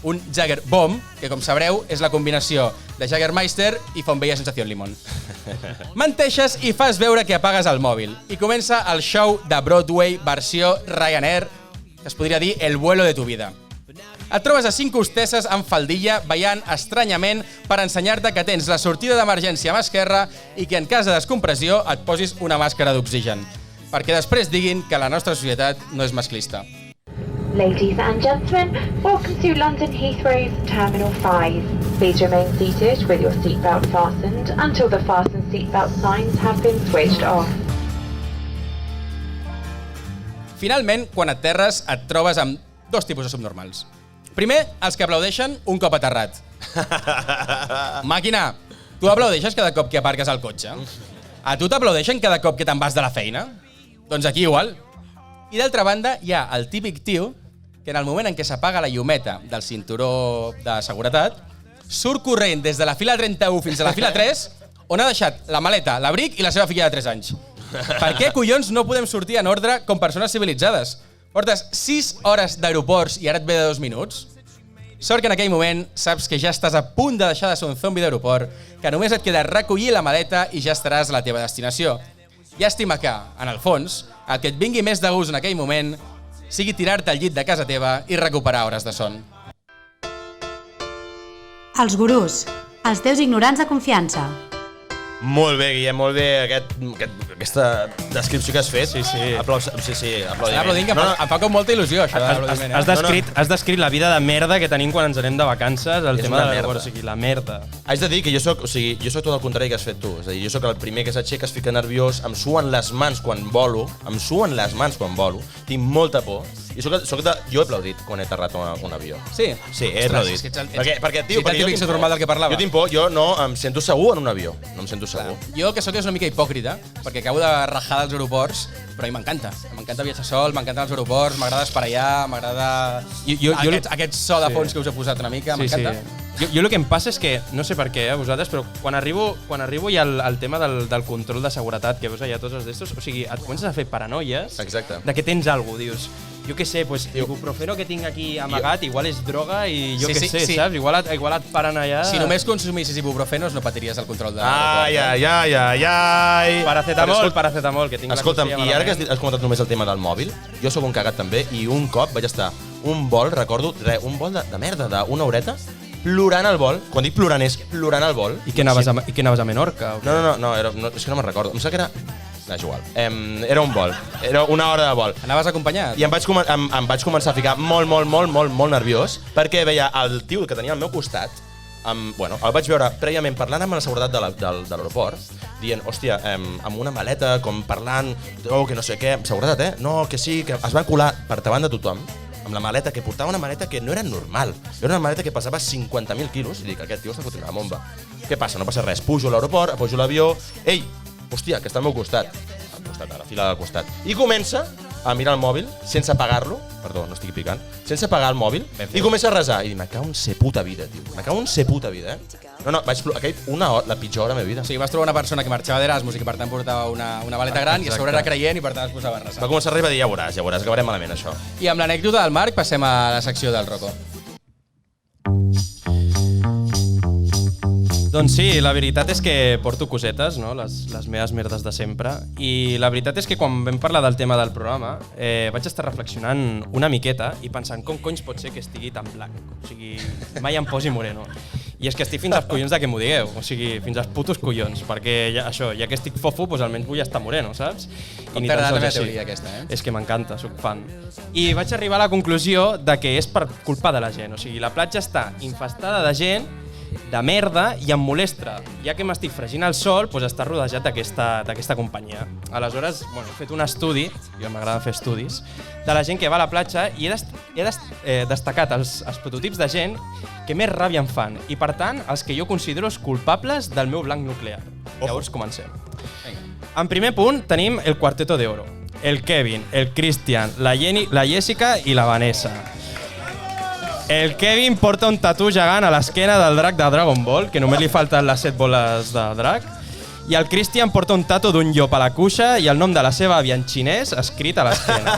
un Jägerbomb, que com sabreu és la combinació de Jägermeister i Fontvella Sensación Limón. Menteixes i fas veure que apagues el mòbil i comença el show de Broadway versió Ryanair, que es podria dir el vuelo de tu vida. Et trobes a 5 hostesses amb faldilla ballant estranyament per ensenyar-te que tens la sortida d'emergència a mà esquerra i que en cas de descompressió et posis una màscara d'oxigen. Perquè després diguin que la nostra societat no és masclista. Ladies and gentlemen, welcome to London Heathrow's Terminal 5. Please remain seated with your seatbelt fastened until the fasten seatbelt signs have been switched off. Finalment, quan aterres, et trobes amb 2 tipus de subnormals. Primer, els que aplaudeixen un cop aterrat. Màquina, tu aplaudeixes cada cop que aparques el cotxe? A tu t'aplaudeixen cada cop que te'n vas de la feina? Doncs aquí igual. I d'altra banda, hi ha el típic tio que en el moment en què s'apaga la llumeta del cinturó de seguretat, surt corrent des de la fila 31 fins a la fila 3, on ha deixat la maleta, l'abric i la seva filla de 3 anys. Per què collons no podem sortir en ordre com persones civilitzades? Portes 6 hores d'aeroports i ara et ve de 2 minuts? Sort que en aquell moment saps que ja estàs a punt de deixar de ser un zombi d'aeroport, que només et queda recollir la maleta i ja estaràs a la teva destinació. Llàstima que, en el fons, el que et vingui més de gust en aquell moment sigui tirar-te al llit de casa teva i recuperar hores de son. Els gurús, els teus ignorants de confiança. Molt bé, Guillem, molt bé aquesta descripció que has fet. Sí. Estan aplaudint, que em fa com molta il·lusió, això de l'aplaudiment. Has descrit la vida de merda que tenim quan ens anem de vacances, el tema de l'aeroport, o sigui, la merda. Haig de dir que jo soc tot el contrari que has fet tu. És a dir, jo soc el primer que s'aixeca, es fica nerviós, em suen les mans quan volo, tinc molta por. I jo he aplaudit quan he aterrat un avió. Sí? Sí, he aplaudit. Perquè, tio, el típic normal del que parlava. Jo tinc por, jo no em sento segur en un avió. No em sento segur. Jo, que sóc, és una mica hipòcrita, perquè acabo de rajar dels aeroports, però a mi m'encanta. M'encanta viatjar sol, m'encanten els aeroports, m'agrada esparellar, m'agrada aquest so de fons que us he posat una mica, m'encanta. Jo el que em passa és que, no sé per què, vosaltres, però quan arribo hi ha el tema del control de seguretat, que veus allà tots els d'estos, o sigui, et comences a fer paranoies de que tens alguna cosa, dius, jo què sé, pues, ibuprofeno que tinc aquí amagat, igual és droga i jo què sé, saps? Igual et paren allà... Si només consumissis ibuprofenos no patiries el control de... Ai. Paracetamol, que tinc la Escolta'm, i ara que has comentat només el tema del mòbil, jo sóc un cagat també, i un cop vaig estar un vol, recordo, un vol de merda, d'una horeta, plorant al vol. Quan dic plorant és plorant al vol. I que anaves a Menorca? No, és que no me'n recordo. Em sembla que era... No, és igual. Era un vol. Era una hora de vol. Anaves acompanyat? I em vaig començar a ficar molt nerviós perquè veia el tio que tenia al meu costat, el vaig veure prèviament parlant amb la seguretat de l'aeroport, dient, hòstia, amb una maleta, com parlant, que no sé què, seguretat, no, que sí, que es va colar per davant de tothom, amb la maleta, que portava una maleta que no era normal. Era una maleta que pesava 50.000 quilos, i dic, aquest tio està fotent una bomba. Què passa? No passa res. Pujo a l'aeroport, pujo a l'avió, ei, hòstia, que està al meu costat, a la fila del costat. I comença a mirar el mòbil, sense apagar-lo, perdó, no estic picant, sense apagar el mòbil, i comença a resar. I dic, me cago en ser puta vida, tio. Me cago en ser puta vida, No, vaig plorar, la pitjor hora de la meva vida. O sigui, vas trobar una persona que marxava d'Erasmus i que per tant portava una maleta gran i a sobre era creient i per tant es posava a resar. Va començar a arribar a dir, ja veuràs, acabarem malament això. I amb l'anècdota del Marc passem a la secció del Rocco. Doncs sí, la veritat és que porto cosetes, no? Les meves merdes de sempre. I la veritat és que quan vam parlar del tema del programa vaig estar reflexionant una miqueta i pensant com conys pot ser que estigui tan blanc. O sigui, mai em posi moreno. I és que estic fins als collons de que m'ho digueu. O sigui, fins als putos collons. Perquè ja que estic fofo, doncs almenys vull estar moreno, saps? Com t'agrada la meva teoria aquesta, És que m'encanta, soc fan. I vaig arribar a la conclusió de que és per culpa de la gent. O sigui, la platja està infestada de gent de merda i em molesta. Ja que m'estic fregint al sol, doncs està rodejat d'aquesta companyia. Aleshores, he fet un estudi, jo m'agrada fer estudis, de la gent que va a la platja i he destacat els prototips de gent que més ràbia em fan i, per tant, els que jo considero els culpables del meu blanc nuclear. Llavors, comencem. En primer punt tenim el Cuarteto de Oro. El Kevin, el Christian, la Jenny, la Jessica i la Vanessa. El Kevin porta un tatu gegant a l'esquena del drac de Dragon Ball, que només li falten les 7 boles de drac. I el Christian porta un tatu d'un llop a la cuixa i el nom de la seva àvia en xinès escrit a l'esquena.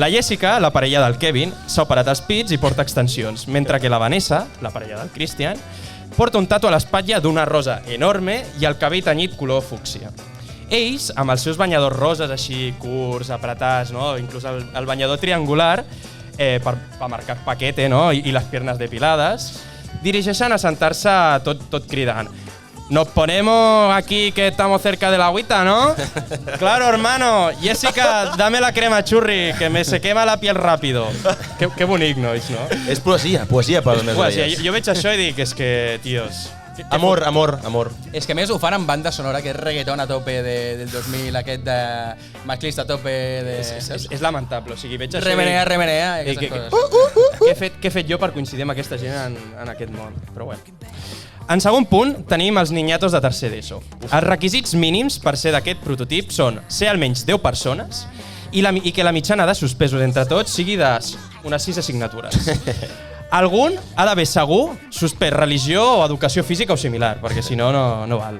La Jessica, la parella del Kevin, s'ha operat els pits i porta extensions, mentre que la Vanessa, la parella del Christian, porta un tatu a l'espatlla d'una rosa enorme i el cabell tenyit color fúcsia. Ells, amb els seus banyadors roses així curts, apretats, no? Inclús el banyador triangular, per marcar paquete, no? I les piernas depiladas, dirigeixen a sentar-se tot cridant. Nos ponemos aquí que estamos cerca de la agüita, ¿no? Claro, hermano. Jessica, dame la crema churri, que me se quema la piel rápido. Que bonic, nois, no? És poesia per les meves orelles. Jo veig això i dic, és que, tios... Amor. És que a més ho fan amb banda sonora, que és reggaeton a tope del 2000, aquest de masclista a tope de... És lamentable, o sigui, veig això... Remenea, aquestes coses. Què he fet jo per coincidir amb aquesta gent en aquest món? Però bueno. En segon punt, tenim els niñatos de tercer d'ESO. Els requisits mínims per ser d'aquest prototip són ser almenys 10 persones i que la mitjana de suspesos entre tots sigui d'unes 6 assignatures. Algun ha d'haver segur suspès religió o educació física o similar, perquè si no, no val.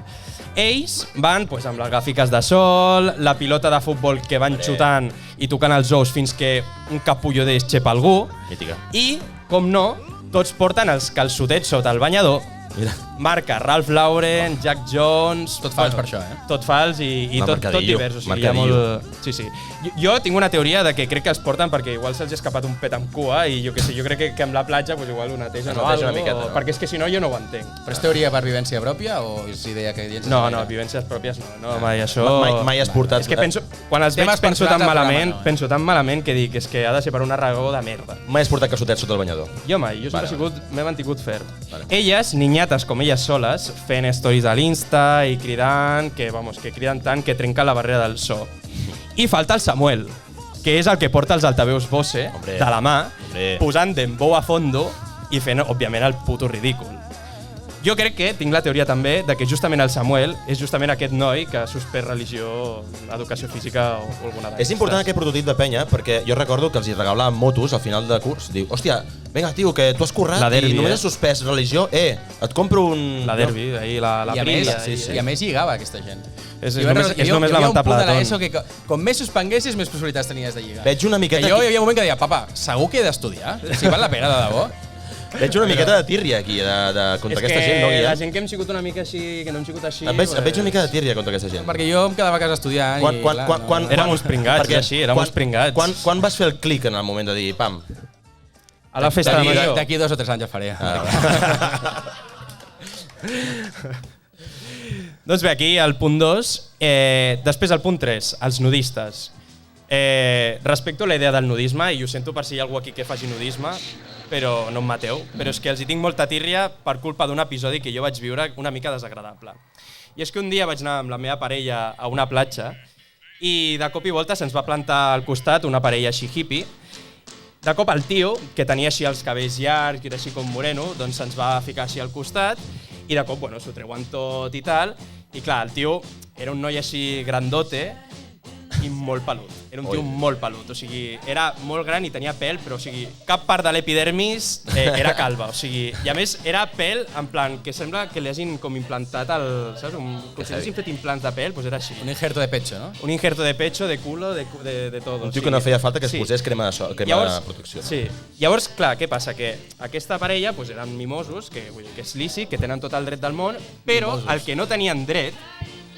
Ells van amb les gàfiques de sol, la pilota de futbol que van xutant i tocant els ous fins que un capullo d'ells xepa algú. Mítica. I, com no, tots porten els calçotets sota el banyador. Mira. Marca Ralph Lauren, Jack Jones... Tot fals per això, Tot fals i tot divers. O sigui, hi ha molt... Sí. Jo tinc una teoria de que crec que els porten perquè igual se'ls ha escapat un pet amb cua i jo crec que amb la platja igual ho netegen o alguna cosa, perquè és que si no jo no ho entenc. Però és teoria per vivència pròpia o és idea que dius? No, vivències pròpies no, mai això... Mai has portat... És que quan els veig penso tan malament que dic, és que ha de ser per una raó de merda. Mai has portat calçotets sota el banyador? Jo mai, m'he mantingut ferm. Elles, niñates com elles soles, fent stories a l'Insta i cridant, que criden tant que trenca la barrera del so. I falta el Samuel, que és el que porta els altaveus Bose de la mà, posant dembow a fondo i fent, òbviament, el puto ridícul. Jo crec que tinc la teoria també de que justament el Samuel és justament aquest noi que ha suspès religió, educació física o alguna d'aquestes. És important aquest prototip de penya perquè jo recordo que els hi regalaven motos al final de curs. Diu, hòstia, vinga, tio, que tu has currat i només has suspès religió. Et compro un... La derbi, ahir, la Prilla. I a més lligava aquesta gent. És només lamentable de tot. Hi havia un punt de l'ESO que com més suspenguessis, més possibilitats tenies de lligar. Veig una miqueta... Jo hi havia un moment que deia, papa, segur que he d'estudiar? Si val la pena, de debò? Veig una miqueta de tírria aquí contra aquesta gent, no, Guillem? És que la gent que hem sigut una mica així, que no hem sigut així... Et veig una mica de tírria contra aquesta gent. Perquè jo em quedava a casa estudiant i clar... Érem uns pringats, així, érem uns pringats. Quan vas fer el clic en el moment de dir, pam? A la festa de major. D'aquí 2 o 3 anys ja faré. Doncs bé, aquí el punt 2. Després el punt 3, els nudistes. Respecto a la idea del nudisme, i ho sento per si hi ha algú aquí que faci nudisme, però no em mateu, però és que els hi tinc molta tírria per culpa d'un episodi que jo vaig viure una mica desagradable. I és que un dia vaig anar amb la meva parella a una platja i de cop i volta se'ns va plantar al costat una parella així hippie. De cop el tio, que tenia així els cabells llargs i era així com moreno, doncs se'ns va ficar així al costat i de cop s'ho treuen tot i tal. I clar, el tio era un noi així grandote i molt pelut. Era un tio molt pelut, o sigui, era molt gran i tenia pèl, però o sigui, cap part de l'epidermis era calva, o sigui, i a més era pèl en plan que sembla que li hagin com implantat saps? Com si haguessin fet implants de pèl, doncs era així. Un injerto de pecho, no? Un injerto de pecho, de culo, de todo. Un tio que no feia falta que es posés crema de protecció. Sí. Llavors, clar, què passa? Que aquesta parella eren mimosos, que és lícit, que tenen tot el dret del món, però el que no tenien dret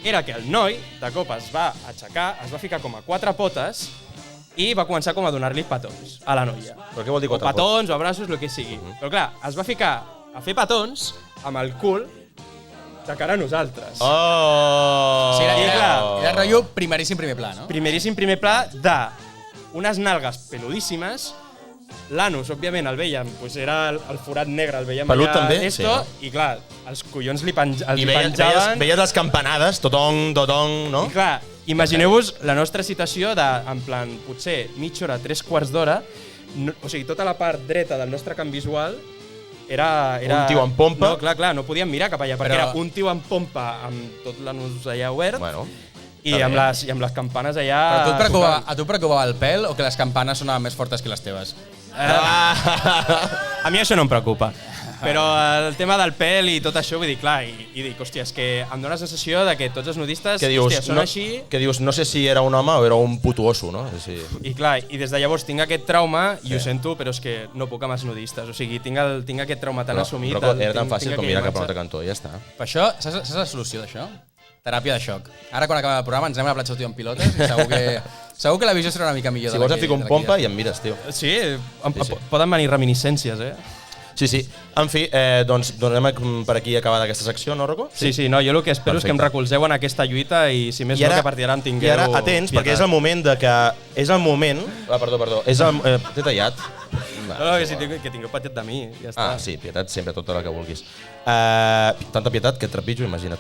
era que el noi, de cop es va aixecar, es va ficar com a 4 potes i va començar com a donar-li petons a la noia. Però què vol dir 4 potes? O petons o abraços, el que sigui. Però clar, es va ficar a fer petons amb el cul de cara a nosaltres. Oh! Sí, era rotllo primeríssim primer pla, no? Primeríssim primer pla d'unes nalgues peludíssimes. L'anus, òbviament, el veiem, era el forat negre, el veiem pelut allà també? d'esto, sí, i clar, els collons li penjaven. Veies les campanades, totong, no? I clar, imagineu-vos la nostra situació en plan, potser mitja hora, 3/4 d'hora, o sigui, tota la part dreta del nostre camp visual era... Un tio amb pompa. No, clar, no podíem mirar cap allà, perquè era un tio amb pompa, amb tot l'anus allà obert, i amb les campanes allà... Però a tu et preocupava el pèl o que les campanes sonaven més fortes que les teves? A mi això no em preocupa. Però el tema del pèl i tot això, vull dir, clar, i dic, hòstia, és que em dóna la sensació de que tots els nudistes, hòstia, són així... Que dius, no sé si era un home o era un puto osso, no? Sí. I clar, i des de llavors tinc aquest trauma, i ho sento, però és que no puc amb els nudistes. O sigui, tinc aquest trauma tan assumit... Però era tan fàcil com mirar cap a un altre cantó, ja està. Per això, saps la solució d'això? Teràpia de xoc. Ara, quan acabem el programa, ens anem a la platja en pilotes i segur que Segur que la visió serà una mica millor. Si vols et fico un pompa i em mires, tio. Sí, poden venir reminiscències, Sí, sí. En fi, doncs donem per aquí acabada aquesta secció, no, Rocco? Sí, no, jo el que espero és que em recolzeu en aquesta lluita i si més no que a partir d'ara em tingueu... I ara, atents, perquè és el moment de que... És el moment... Perdó. T'he tallat? No, que tingueu pietat de mi, ja està. Sí, pietat sempre, tota la que vulguis. Tanta pietat que et trepitjo, imagina't.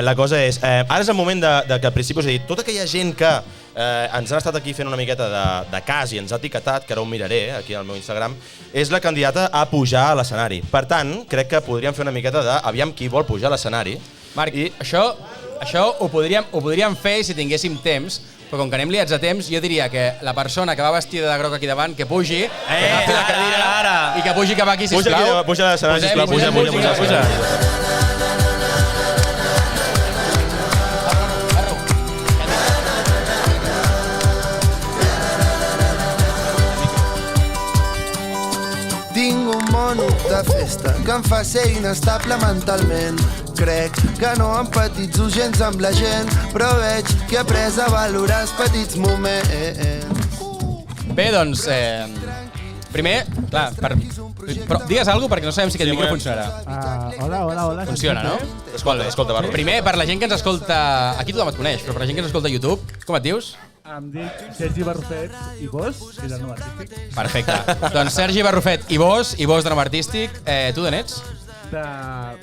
La cosa és, ara és el moment de que al principi us he dit, tota aquella gent que ens han estat aquí fent una miqueta de cas i ens ha etiquetat, que ara ho miraré aquí al meu Instagram, és la candidata a pujar a l'escenari. Per tant, crec que podríem fer una miqueta de aviam qui vol pujar a l'escenari. Marc, això ho podríem fer si tinguéssim temps, però com que anem liats a temps, jo diria que la persona que va vestida de groc aquí davant, que pugi, que agafi la cadira i que pugi cap aquí, sisplau. Puja a l'escenari, sisplau. Puja. Tinc un mono de festa que em fa ser inestable mentalment. Crec que no empatitzo gens amb la gent, però veig que he après a valorar els petits moments. Bé, doncs, primer, clar, però digues alguna cosa perquè no sabem si aquest micro funcionarà. Hola. Funciona, no? Escolta, Barro. Primer, per la gent que ens escolta... Aquí tothom et coneix, però per la gent que ens escolta a YouTube, com et dius? Em dic Sergi Barrufet i Vos, i del nom artístic. Perfecte. Doncs Sergi Barrufet i Vos de nom artístic. Tu d'on ets? De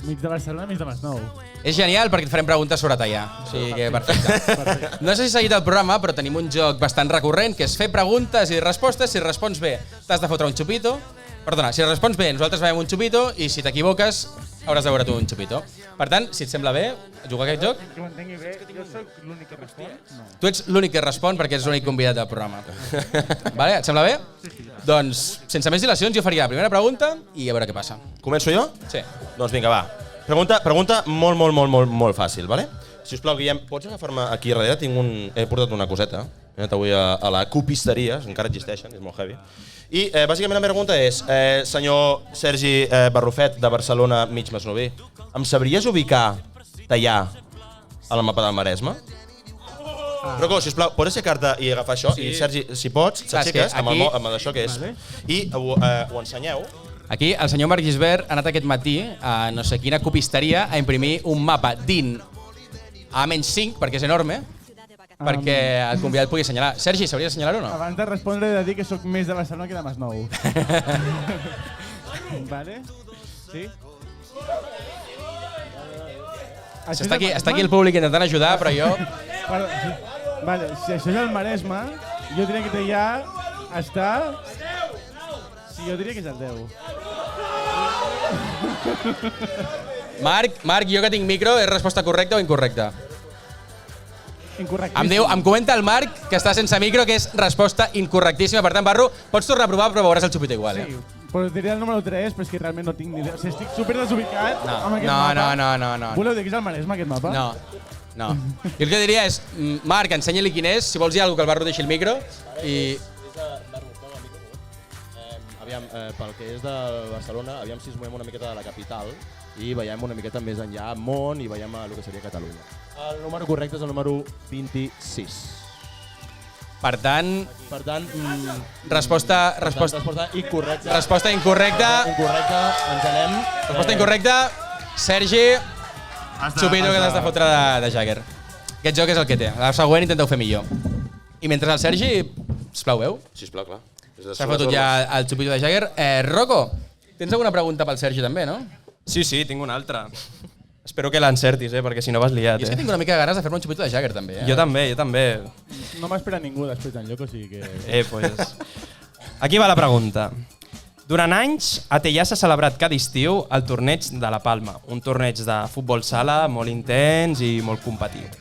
mig de Barcelona, mig de Masnou. És genial perquè et farem preguntes sobre tallar. O sigui que perfecte. No sé si has seguit el programa, però tenim un joc bastant recurrent, que és fer preguntes i respostes. Si respons bé, t'has de fotre un xupito. Perdona, si respons bé, nosaltres veiem un xupito, i si t'equivoques, hauràs de veure tu un xupito. Per tant, si et sembla bé jugar a aquest joc... Que m'entengui bé, jo soc l'únic que respon? No. Tu ets l'únic que respon perquè ets l'únic convidat del programa. Vale, et sembla bé? Sí. Doncs, sense més dilacions, jo faria la primera pregunta i a veure què passa. Començo jo? Sí. Doncs vinga, va. Pregunta molt fàcil, vale? Si us plau, Guillem, pots agafar-me aquí darrere? He portat una coseta. He anat avui a la copisteria, encara existeixen, és molt heavy. I bàsicament la meva pregunta és, senyor Sergi Barrufet de Barcelona, mig masnoví, em sabries ubicar tallar al mapa del Maresme? Rocco, sisplau, pots aixecar-te i agafar això? I Sergi, si pots, t'aixeques amb això que és. I ho ensenyeu. Aquí el senyor Marc Gisbert ha anat aquest matí a no sé quina copisteria a imprimir un mapa DIN A-5, perquè és enorme, perquè el convidat pugui assenyalar. Sergi, s'hauria d'assenyalar o no? Abans de respondre he de dir que sóc més de Barcelona que de Masnou. Vale? Sí? Està aquí el públic intentant ajudar, però jo... Vale, si això és el Maresme, jo diria que tallar està... Sí, jo diria que és el 10. Marc, jo que tinc micro, és resposta correcta o incorrecta? Incorrectíssima. Em comenta el Marc, que està sense micro, que és resposta incorrectíssima. Per tant, Barro, pots tornar a provar, però veuràs el xupito igual. Sí, però diria el número 3, però és que realment no tinc ni idea. O sigui, estic super desubicat amb aquest mapa. No. Voleu dir que és el Maresme, aquest mapa? No. Jo el que diria és, Marc, ensenya-li quin és, si vols dir alguna cosa que el Barro deixi el micro, i... Aviam, pel que és de Barcelona, aviam si ens movem una miqueta de la capital i veiem una miqueta més enllà món i veiem el que seria Catalunya. El número correcte és el número 26. Per tant, resposta incorrecta. Resposta incorrecta. Ens anem. Resposta incorrecta. Sergi, xupito que t'has de fotre de Jagger. Aquest joc és el que té. La següent intenteu fer millor. I mentre el Sergi, sisplau, veu? Sisplau, clar. S'ha fotut ja el xupito de Jagger. Rocco, tens alguna pregunta pel Sergi també, no? Sí, tinc una altra. Espero que l'encertis, perquè si no vas liat. I és que tinc una mica de ganes de fer-me un xupito de Jagger també. Jo també. No m'espera ningú després d'en lloc, o sigui que... Pues... Aquí va la pregunta. Durant anys, a Teià s'ha celebrat cada estiu el torneig de la Palma, un torneig de futbol sala molt intens i molt competit.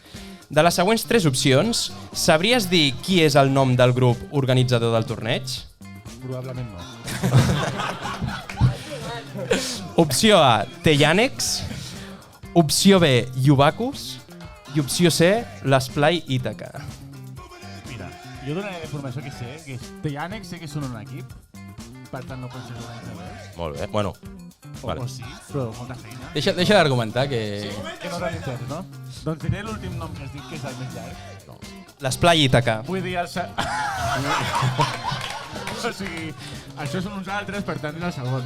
De les següents 3 opcions, sabries dir qui és el nom del grup organitzador del torneig? Probablement no. Opció A, Teiànex. Opció B, Iubacus. I opció C, l'Esplai Ítaca. Mira, jo donaré la informació que sé, que Teiànex sé que són un equip, per tant no pot ser organitzadors. Molt bé, bueno. O sí, però molta feina. Deixa d'argumentar que... Que no organitzem, no? Doncs diré l'últim nom que has dit, que és el més llarg. L'esplai Ítaca. Vull dir, o sigui, això són uns altres, per tant és el segon.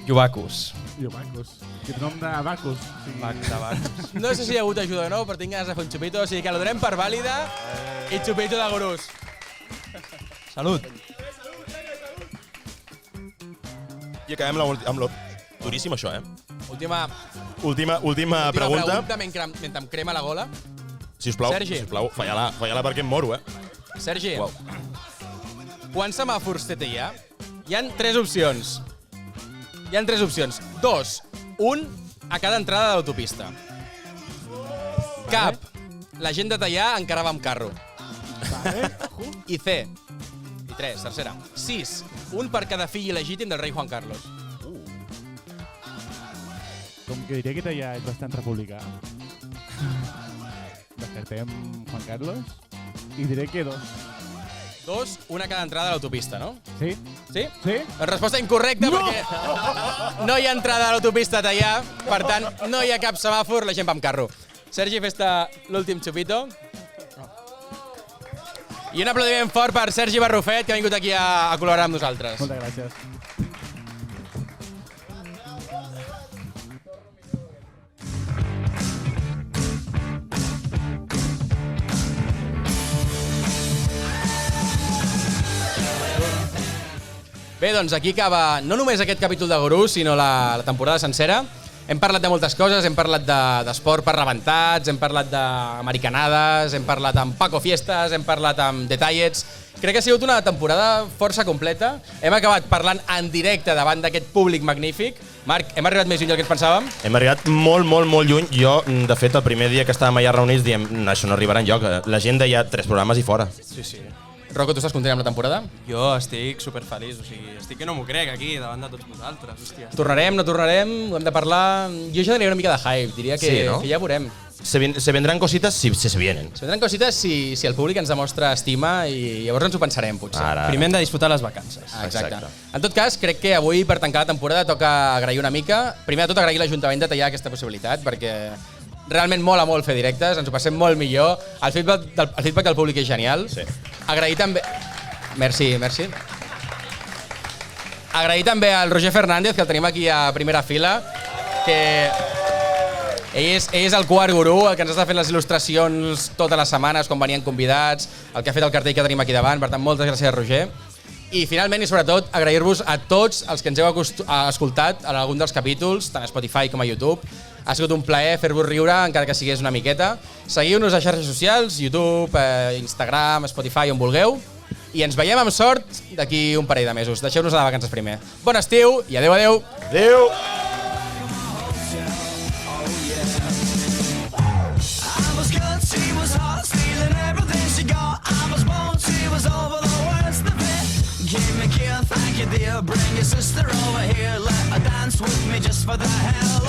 Iubacus. Iubacus. Quin nom de Bacus. Bacus. No sé si hi ha hagut ajuda o no, però tinc ganes de fer un xupito, o sigui que la donem per vàlida i xupito de gurús. Salut. I acabem amb lo... Duríssim, això, Última pregunta. mentre em crema la gola. Sisplau, Sergi. falla-la perquè em moro, Sergi, Uau. quants semàfors TTIA? Hi ha 3 opcions. 2. Un a cada entrada de l'autopista. Cap. La gent de Teià encara va amb carro. I C. I 3, tercera. 6. Un per cada fill il·legítim del rei Juan Carlos. Com que diria que ja és bastant republicà. Descartem Juan Carlos i diré que 2. 2, una a cada entrada de l'autopista, no? Sí. Sí? Sí? Resposta incorrecta, perquè no hi ha entrada a l'autopista a Teià, per tant, no hi ha cap semàfor, la gent va amb carro. Sergi, fes-te l'últim xupito. I un aplaudiment fort per Sergi Barrufet, que ha vingut aquí a col·laborar amb nosaltres. Moltes gràcies. Bé, doncs aquí acaba no només aquest capítol de Gurús, sinó la temporada sencera. Hem parlat de moltes coses, hem parlat d'esport per rebentats, hem parlat d'americanades, hem parlat amb Paco Fiestas, hem parlat amb Detallets. Crec que ha sigut una temporada força completa. Hem acabat parlant en directe davant d'aquest públic magnífic. Marc, hem arribat més lluny del que ens pensàvem? Hem arribat molt lluny. Jo, de fet, el primer dia que estàvem allà reunits diem això no arribarà enlloc. La gent deia 3 programes i fora. Sí. Rocco, tu estàs content amb la temporada? Jo estic superfeliç, o sigui, estic que no m'ho crec aquí, davant de tots vosaltres, hòstia. Tornarem, no tornarem, ho hem de parlar... Jo ja tenia una mica de hype, diria que, Sí, no? que ja veurem. Se vendran cositas si se vienen. Se vendran cosites si el públic ens demostra estima i llavors ens ho pensarem, potser. Ara. Primer hem de disfrutar les vacances. Exacte. En tot cas, crec que avui, per tancar la temporada, toca agrair una mica. Primer de tot, agrair l'Ajuntament de Teià aquesta possibilitat, perquè realment mola molt fer directes, ens ho passem molt millor. El feedback del públic és genial. Sí. Agrair també... Merci. Agrair també al Roger Fernández, que el tenim aquí a primera fila, que ell és el quart gurú, el que ens està fent les il·lustracions totes les setmanes, quan venien convidats, el que ha fet el cartell que tenim aquí davant, per tant, moltes gràcies, Roger. I finalment, i sobretot, agrair-vos a tots els que ens heu escoltat en algun dels capítols, tant a Spotify com a YouTube. Ha sigut un plaer fer-vos riure, encara que sigués una miqueta. Seguiu-nos a xarxes socials, YouTube, Instagram, Spotify, on vulgueu. I ens veiem amb sort d'aquí un parell de mesos. Deixeu-nos anar de vacances primer. Bon estiu i adeu. Adeu! Bring your sister over here, let her dance with me just for the hell